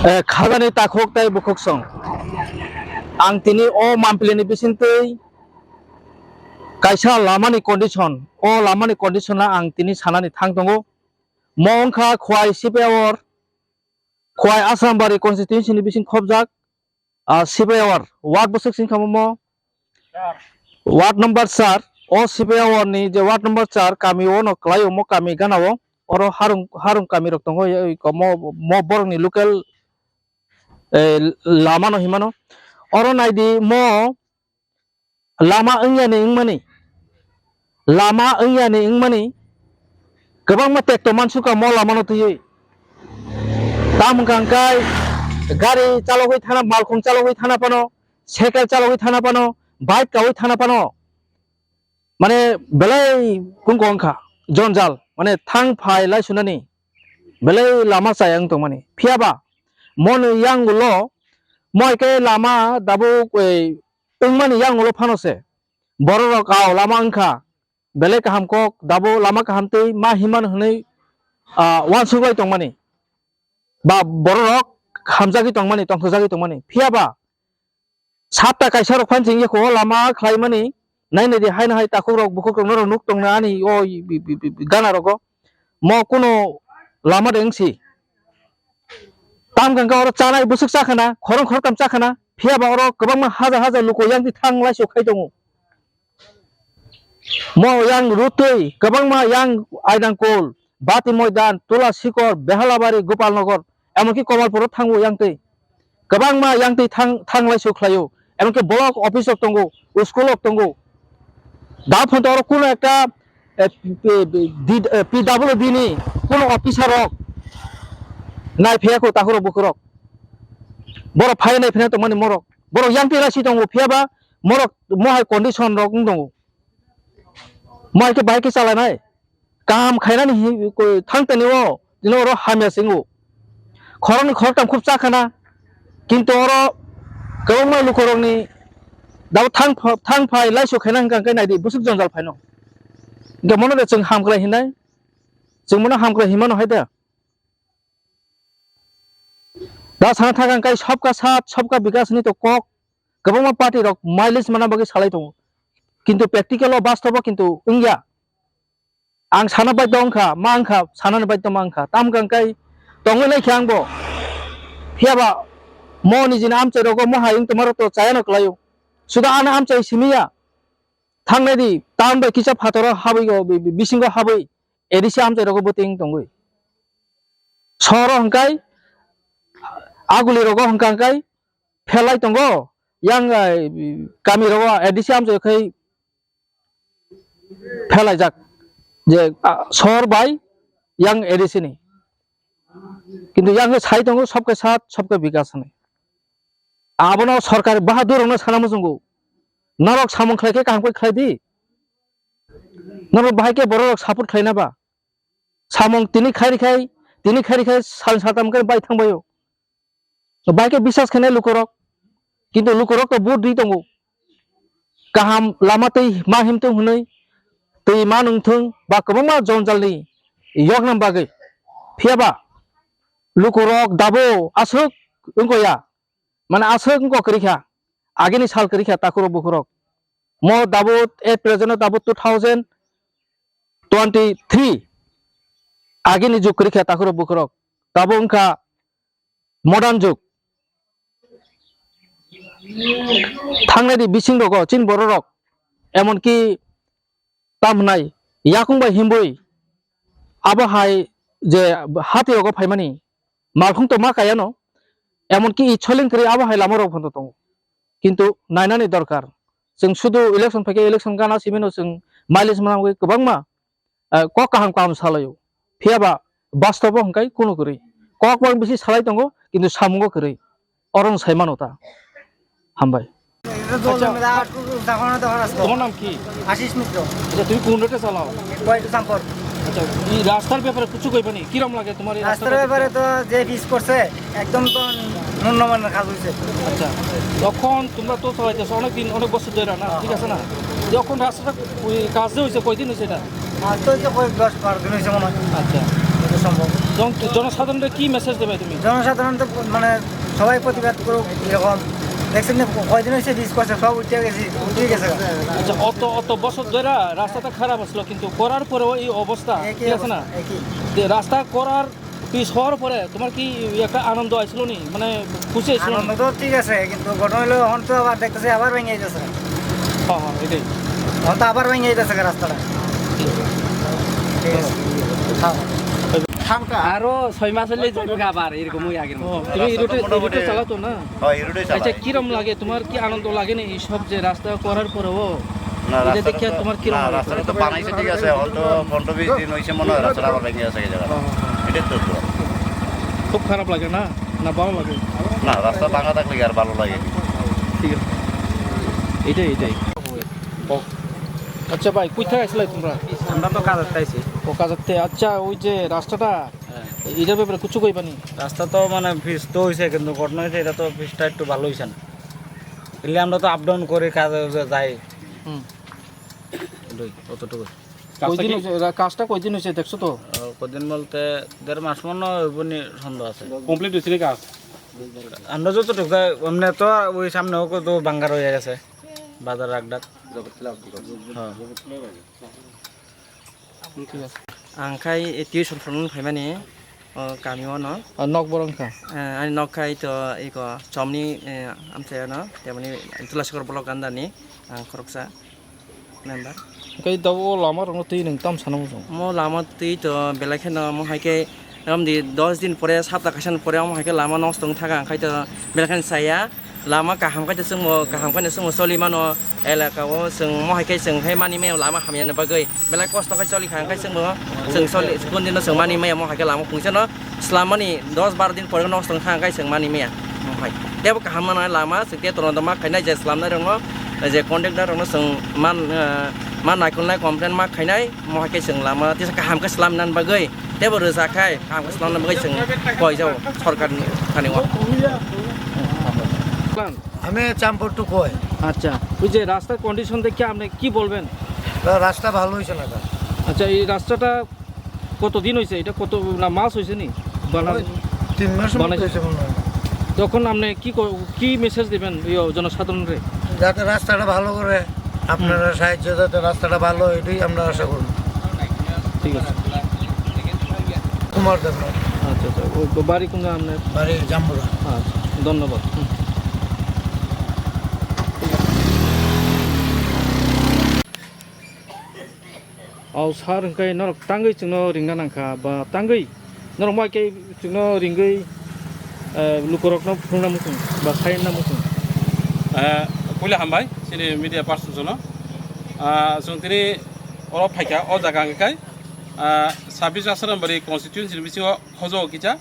খাজানি তাখক তাই bukhok song ang tini o mampilini bisintei kaisa lamani condition o lamani condition na ang tini sanani thangtongo mongkha khwai sipewar khwai asambari constituency ni bising khobjak sipewar ward bosek sing khammo ward number 4 o sipewar ni je ward number 4 kami ono klayo mo kami ganao oro harung kami rok tongo mo borni local lama no himano oro naidi mo lama engyani ingmani gobang ma tek to mansuka mo lama no tuyui tam gangkai gari chalogoi thana malkhung chalogoi thana pano cycle chalogoi thana pano bike kawoi thana pano mane belai kungkongkha jonjal mane thang phai lai sunani belai lama sayang to mane phiaba mon yang lo moi ke lama dabu ingmani yang lo phanose borok kaw lama angkha bele kaham kok dabo lama kaham tei ma himan hnei wan sugai tongmani ba borok hamjagi tongmani tongthajagi tongmani phiaba sapta kaisa rok phan jingye ko lama khlaimani naine de haina hai takhok rok bukhok rok no nuk tongna ani o gana roko mo kuno lama dengsi tam ganga oro chanai busuk chakhana khorong khorkam chakhana phiaba oro gobang ma hajar luko yang ti thang lai so khai tongo mo yang rutui gobangma yang aidangkul bati moidan tula sikor behalabari gopalnagar emonki komalpur thango yang tei gobangma yang tei thanglai sukhlayo emonki block office ok tongo school ok tongo da phon tor kuno ekta PWD ni kuno officer ok nai pheko takuro bukurok boro phai nai phena to mani morok boro yang tei rasi tongo phiaba morok mohai condition rok tongo mai ke bike chalanai kam khaina ni thangtani o dino ro hamya singu khorong khortam khub chakhana kintu oro gawmai lukorong ni daw thang phai laiso khaina hangka kai naidi busuk jonjal phaino gemono de chung hamkla hinai chung mono hamkla himano haida da sana thagang kai sabka sat sabka bikas ni to kok gawma party rok mileage mana bagi salai tongo কিন্তু practical বাস্তব কিন্তু ইংয়া আং সানা by দংখা মাংখা সানানি by দংখা তাম গাंखाय দংलै নাই খ্যাংबो फियाबा मनि जिना आमचे रगो महायिं तमारो तो चायानो क्लायो सुदा आना आमचे सिमिया थांनायदि ताम बाय किसा फातरा हाबैगो बिसिंगो हाबै एदिसे आमचे रगो बतिं दंगै सरो हंखाय आगुलि रगो हंखाय फेलाय दंगो yang kami rawa edisi am kai phelai jak je sor bai yang edisi ni kintu yang sai tongo sobke sat sobke bikas ni abono sarkar bahadur ono sanamu jungu narok samong khlaike kaham kai khlaidi narok bahai ke borok support khlaina ba samong tini khai sal satam kai bai thangbayo bai ke bisas khane lukorok কিন্তু lukorok to bud di tongo kaham lama tei ma himtung hunai tei ma nungthung ba kabangma jonjalni yognam bagai phiaba lukorok dabo asuk ungkoya mane asuk ungko krikha ageni sal krikha takuro bukurok mo dabo at present dabo 2023 ageni juk krikha takuro bukurok dabo ungka modern juk थांनायदि बिसिं रग चिन बर रक एमनकि तामनाय याकुंबा हिमबुई आबहाय जे हाति रग फाइमानि मालखुं तो मा कायानो एमनकि इछलिं करि आबहाय लामा रग फन्द दं किन्तु नायनानि दरकार जों सुदु इलेक्शन फैके इलेक्शन गाना सिमेनो जों माइलेज मानांगै गोबांमा क काहाम काम सालायो फियाबा बास्तव हंकाय कुनु करै कक बां बिसि सालाय दंगो किन्तु सामुंगो करै अरं साइमानता हामबाय তোমার নাম কি আশিস মিত্র আচ্ছা তুমি কোন রুটে চালাও কয়টো চাম্পর আচ্ছা এই রাস্তার ব্যাপারে কিছু কইবানি কি রকম লাগে তোমার এই রাস্তার ব্যাপারে তো যে পিস করছে একদম তো নিম্নমানের কাজ হইছে আচ্ছা যখন তোমরা তো চালাইতেছো অনেক দিন অনেক বছর ধরে না ঠিক আছে না যখন রাস্তাটা কাজ হইছে কয়দিন হইছে এটা আজ তো যে কয়েক 10-12 দিন হইছে মনে হয় আচ্ছা সম্ভব। জনসাধারণের কি মেসেজ দেবে তুমি? জনসাধারণ তো মানে সবাই প্রতিবাদ করুক এরকম। দেখছেন না কয়দিন হয়েছে 20% সব উঠে গেছে। আচ্ছা, অত বছর ধরে রাস্তাটা খারাপ আসলো, কিন্তু করার পরেও এই অবস্থা, ঠিক আছে না? যে রাস্তা করার পিস হওয়ার পরে তোমার কি একটা আনন্দ আসলো নি, মানে খুশি আসলো? আনন্দ তো ঠিক আছে, কিন্তু ঘটনা হলো এখন তো আবার দেখতেছি আবার ভেঙে যেতেছে। হ্যাঁ, এটাই। এখন তো আবার ভেঙে যেতেছে রাস্তাটা। ঠিক আছে, আরো 6 মাস হলে যাবে আবার এরকম আগের মতো। তুমি এই রুটে চালাতো না? হয় এই রুটে চালাই। আচ্ছা, কিরম লাগে তোমার? কি আনন্দ লাগে না এইসব যে রাস্তা করার পরেও? না, এটা রাস্তাটা দেখে তো- তোমার কিরম না, লাগে? রাস্তাটা তো বানাইছে ঠিক আছে, হয়তো 15-20 দিন হয়েছে মনে হয় রাস্তাটা আবার ভেঙে আছে এই জায়গাটা। এটাই তো তো। খুব খারাপ লাগে না? না ভালো লাগে? না, রাস্তা ভাঙা থাকলে কি আর ভালো লাগে? ঠিক আছে, এটাই। আচ্ছা ভাই, কোথায় আসলে তোমরা? আমরা তো কাজ চাইছি। ও কাজাতে। আচ্ছা, ওই যে রাস্তাটা, এটার ব্যাপারে কিছু কইবানি? রাস্তা তো মানে ফিস তো হয়েছে, কিন্তু ঘটনা হয়েছে এটা তো ফিসটা একটু ভালো হয়েছে না। এলে আমরা তো আপ ডাউন করে কাজে যাই হুম। অতটুকু। কয়দিন হয়েছে কাজটা? কয়দিন হয়েছে দেখছো তো? কদিন বলতে 1.5 মাস মনে হয় সন্দেহ আছে। কমপ্লিট হয়েছে কাজ। আমরা যতটুকু যাই এমনি তো ওই সামনেও তো বাঙ্গার হয়ে গেছে বাজার রাগডাক। ঠিক আছে। आंखाय टिउसन फ्रम फाइमानि गामियाव न নক বরংখা। अनि नखाय त इको चमनि आमचाय न तेमनि तुलासिकर ब्लक गान्दानि खरकसा मेम्बार ओमफ्राय दाउ लामा रंनो तै नों ताम सानांगौ जों। म लामा तै त बेलाखेन म हाइके रामदि 10 दिन परे साप्ता खासान परे म हाइके लामा नस्त थागा आंखाय त बेलाखेन साया लामा गाहामखाय त जों सलिमानो एलाकाव जों म हाइके जों हे मानि मेयाव लामा हामियानो बागै बेला कस्त खाय सलि खांखाय जों सलि कुनदिन जों मानि मेया म हाइके लामा खुंसे न स्लामानि 10-12 दिन परे नस्त थागाय जों मानि मेया म हाइ देब गाहामना लामा जों ते तन मा खायनाय जे स्लामना रंग जे कन्ट्रेक्टर रंग जों मान नायखुनाय कमप्लेन मा खायनाय म हाइके जों लामा तिसा गाहामखौ स्लामनान बागै देब रोजाखाय गाहामखौ स्लामनान बागै जों गय जाव सरकारनि खानिवा। আমি চাম্পর টু কয় আচ্ছা, ওই যে রাস্তার কন্ডিশন দেখে আপনি কি বলবেন? রাস্তা ভালো হয়েছে না। আচ্ছা, এই রাস্তাটা কতদিন হয়েছে? এটা কত না মাস হয়েছে নি বানানো? 3 মাস বানাইছে। হয়েছে মনে হয়। তখন আপনি কি মেসেজ দিবেন জনসাধারণরে? যাতে রাস্তাটা ভালো করে আপনারা সাহায্য, যাতে রাস্তাটা ভালো হয় এটাই আমরা আশা করব। ঠিক আছে। কুমার দেবনাথ, আচ্ছা, ও বাড়ি কোন আপনার? বাড়ি জাম্বুরা। আচ্ছা, ধন্যবাদ। সার হংকাই নরক টাঙ্গै जोंनो रिंगा नांखा बा टांगै नरक माइकै जोंनो रिंगै लुकरकनो फुंना मुसुं बा साइना मुसुं। पयला हामबाय जोंनि मिडिया पार्सनजों जों दिनै अराव फायखा अ जागा हांखाय 26 आसारामबारि कन्स्टिट्युएन्सि बिथिङाव हज किजा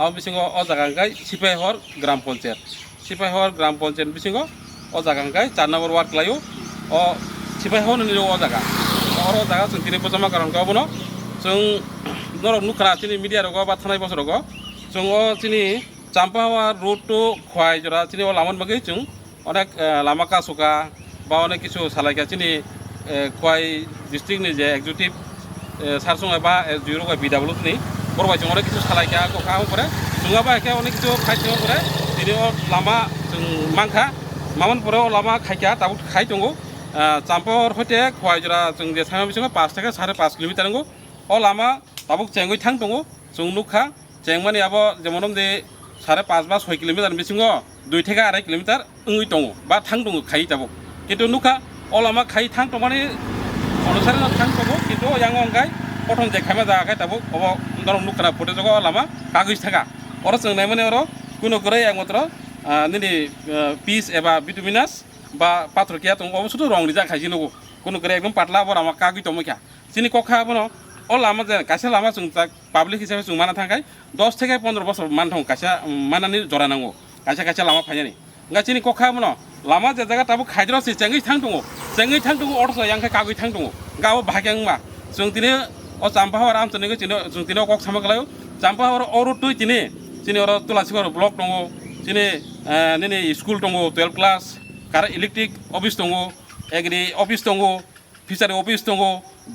आव बिथिङाव अ जागा हांखाय सिपाइहर ग्राम पन्चायत बिथिङाव अ जागा हांखाय 4 नम्बर वार्ड लायो अ सिपाइहर नि अ जागा अर जागा जों दिनै बजमा कारण गावबनो जों नरक नुखाना दिनै मिडिया रग बा थानाय बसर रग जों दिनै चाम्पावा रोड टू खवाय जरा दिनै लामन बागै जों अनेक लामा कासुका बा अनेक किछु सालायगा दिनै खवाय डिस्ट्रिक्टनि जे एक्जिकिउटिभ सारसंनाय बा जिर' बिडाब्लिउ नि बरबाय जों अनेक किछु सालायगा गखा परे जोंहाबा एखे अनेक किछु खायथिं परे दिनै लामा जों मांखा मामन परे लामा खायखा दाबो खाय दङ चाम्पावर हते खवाय जरा जों जे सामा बिथिङाव 5 থেকে 5.5 किलोमिटार दङ अ लामा दाबो चेंगै थां दङ जों नुखा चेंमानि आबो जेमन दे 5.5 বা 6 किलोमिटार बिथिङाव 2 থেকে 2.5 किलोमिटार ओङै दङ बा थां दङ खाय दाबो किन्तु नुखा अ लामा खाय थां दङनि अनुसार थां दङ किन्तु yang अंगाय प्रथम जे खायमा जागाय दाबो अब नरम नुखाना फटे जग लामा कागज थाका अर जों नायमाने अर कुनो करे एकमात्र निनि पिस एबा बिटुमिनास बा पाथर किया दङ अब सुदु रंनि जाखायसि नगो कुनो करे एकदम पातला बर आमा कागज दमखा जिनि कखा बनो अ लामा जे कासे लामा जों पाब्लिक हिसाबै जों माना थांखाय 10 থেকে 15 বছর मान थां कासे मानानि जरा नांगौ कासे लामा फायनानि गासिनि कखा बनो लामा जे जायगा ताबो खायद्रसि चेंगै थां दङ अरस यांखाय कागज थां दङ गाव भाग्यां मा जों दिनै अ चाम्पाहावर आमतनिखौ जों दिनै कक सामगलायो चाम्पाहावर अरु टुइ दिनै अर तुलासिगर ब्लक दङ दिनै निनि स्कुल दङ 12 क्लास कार इलेक्ट्रिक अफिस दङ एग्रि अफिस दङ फिसारि अफिस दङ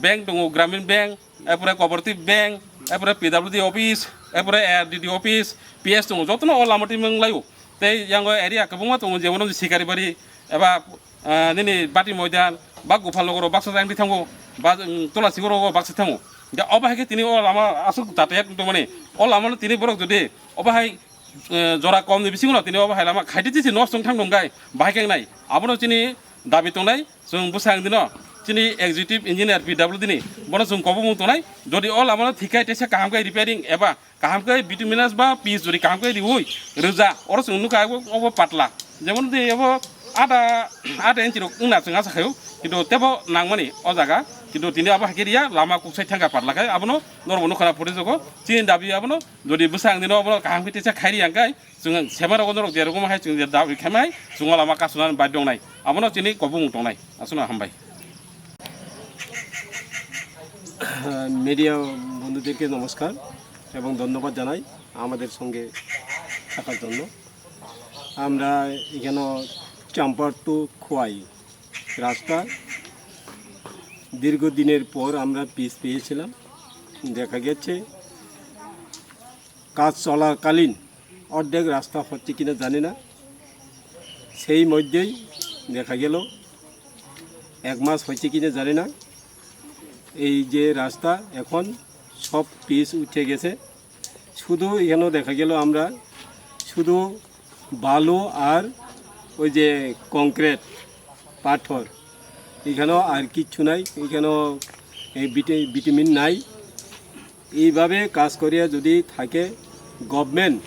बैंक दङ ग्रामीण बैंक एरपरे कोअपारेटिव बैंक এরপরে PWD অফিস এরপরে ARDD অফিস PS দङ যতनो अल लामाटी मंगलायो ते यांगो एरिया गोबां दङ जेमन सिकारि बारि एबा दिनै बाटि मैदान बा गोपालनगर बाक्सा जांगि थांगो बा तलासिगर बाक्सा थांगो दा अबाहाय तिनि अ लामा आसु जातायात माने अ लामानो तिनि बरक जुदि अबाहाय जरा कम नि बिसिङाव तिनि अबाहाय लामा खायदि दिसि नस्ट थांदों गाय बाहायखेंनाय आबनो तिनि दाबि दंनाय जों बुसां दिनो तिनि एग्जिक्यूटिव इंजिनियर PWD नि बनो जों कबो मुंतनाय जदि अ लामानो थिकाय तेसे काहामकाय रिपेयरिं एबा काहामकाय बिटुमिनास बा पिस जदि काहामकाय रिउय रोजा अर जों नुका अब पातला जेमन दे अब आधा इंचि उना जों आसाखायो किन्तु तेबो नांमानि अ जागा किन्तु तिनि अब हाकेरिया लामा कुसाय थांगा पातलाखाय आबनो नरम नखरा फटे जगो तिनि दाबि आबनो जदि बुसां दिनो अब काहामकाय तेसे खायरि आंकाय जों सेमार गनर जेरगम हाय जों दाबि खामाय जों लामा कासुनान बाय दंनाय आबनो तिनि कबो मुंतनाय आसुना हामबाय মিডিয়া বন্ধুদেরকে নমস্কার এবং ধন্যবাদ জানাই আমাদের সঙ্গে থাকার জন্য। আমরা এখানে চাম্পার টু খোয়াই রাস্তা দীর্ঘদিনের পর আমরা পিস পেয়েছিলাম। দেখা গেছে কাজ চলাকালীন অর্ধেক রাস্তা হচ্ছে কিনা জানি না, সেই মধ্যেই দেখা গেল 1 মাস হয়েছে কিনা জানি না, এই যে রাস্তা এখন সব পিস উঠে গেছে। শুধু এখানেও দেখা গেল আমরা শুধু বালু আর ওই যে কংক্রিট পাথর, এখানেও আর কিচ্ছু নাই, এখানেও এই ভিটামিন নাই। এইভাবে কাজ করিয়া যদি থাকে গভর্নমেন্ট,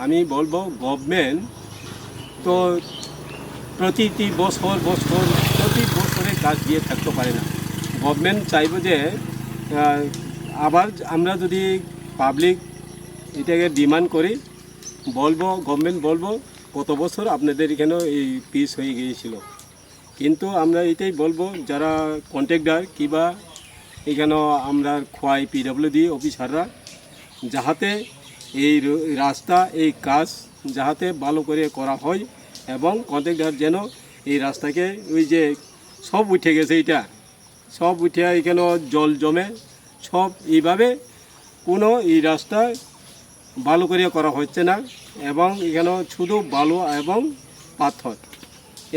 আমি বলবো গভর্নমেন্ট তো প্রতি বছরে কাজ দিয়ে থাকতে পারে না। গভর্নমেন্ট চাইব যে আবার আমরা যদি পাবলিক এটাকে ডিমান্ড করি, বলবো গভর্নমেন্ট বলবো কত বছর আপনাদের এখানেও এই পিস হয়ে গিয়েছিল। কিন্তু আমরা এটাই বলবো যারা কন্ট্রাক্টর কিংবা এখানেও আমরা খোয়াই PWD অফিসাররা যাহাতে এই রাস্তা এই কাজ যাহাতে ভালো করে করা হয় এবং কন্ট্রাক্টর যেন এই রাস্তাকে ওই যে সব উঠে গেছে, এটা সব উঠে এখানে জল জমে সব এইভাবে কোনো এই রাস্তা ভালো করে করা হচ্ছে না এবং এখানে শুধু বালু এবং পাথর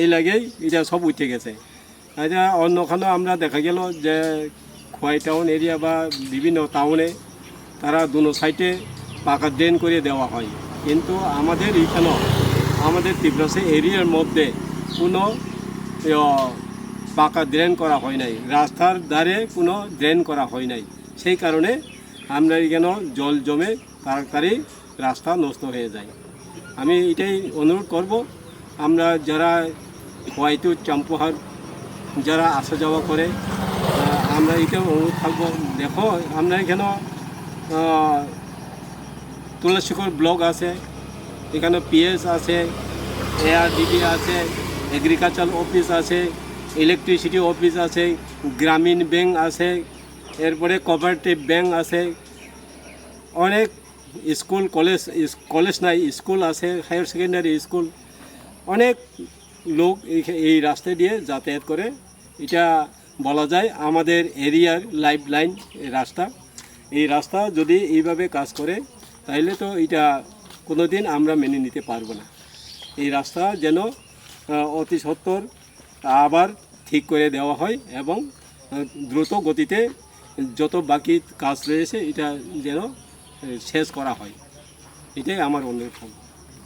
এই লাগেই এটা সব উঠে গেছে। এটা অন্যখানে আমরা দেখা গেল যে খোয়াই টাউন এরিয়া বা বিভিন্ন টাউনে তারা দুনো সাইডে পাকা ড্রেন করে দেওয়া হয়, কিন্তু আমাদের এইখানেও আমাদের ত্রিপুরা এরিয়ার মধ্যে কোনো পাকা ড্রেন করা হয় নাই, রাস্তার ধারে কোনো ড্রেন করা হয় নাই। সেই কারণে আমরা এখানে জল জমে তাড়াতাড়ি রাস্তা নষ্ট হয়ে যায়। আমি এটাই অনুরোধ করব, আমরা যারা খোয়াইটু চাম্পুহার যারা আসা যাওয়া করে আমরা এটাও অনুরোধ থাকবো, দেখো আমরা এখানে তুলসীকর ব্লক আছে, এখানে PS আছে, ARDD আছে, এগ্রিকালচার অফিস আছে, ইলেকট্রিসিটি অফিস আছে, গ্রামীণ ব্যাংক আছে, এরপরে কোঅপারেটিভ ব্যাংক আছে, অনেক স্কুল কলেজ নাই স্কুল আছে, হায়ার সেকেন্ডারি স্কুল, অনেক লোক এই রাস্তা দিয়ে যাতায়াত করে। এটা বলা যায় আমাদের এরিয়ার লাইফ লাইন রাস্তা। এই রাস্তা যদি এইভাবে কাজ করে তাহলে তো এটা কোনো দিন আমরা মেনে নিতে পারবো না। এই রাস্তা যেন অতি সত্বর আবার ঠিক করে দেওয়া হয় এবং দ্রুত গতিতে যত বাকি কাজ রয়েছে এটা যেন শেষ করা হয়, এটাই আমার অনুরোধ।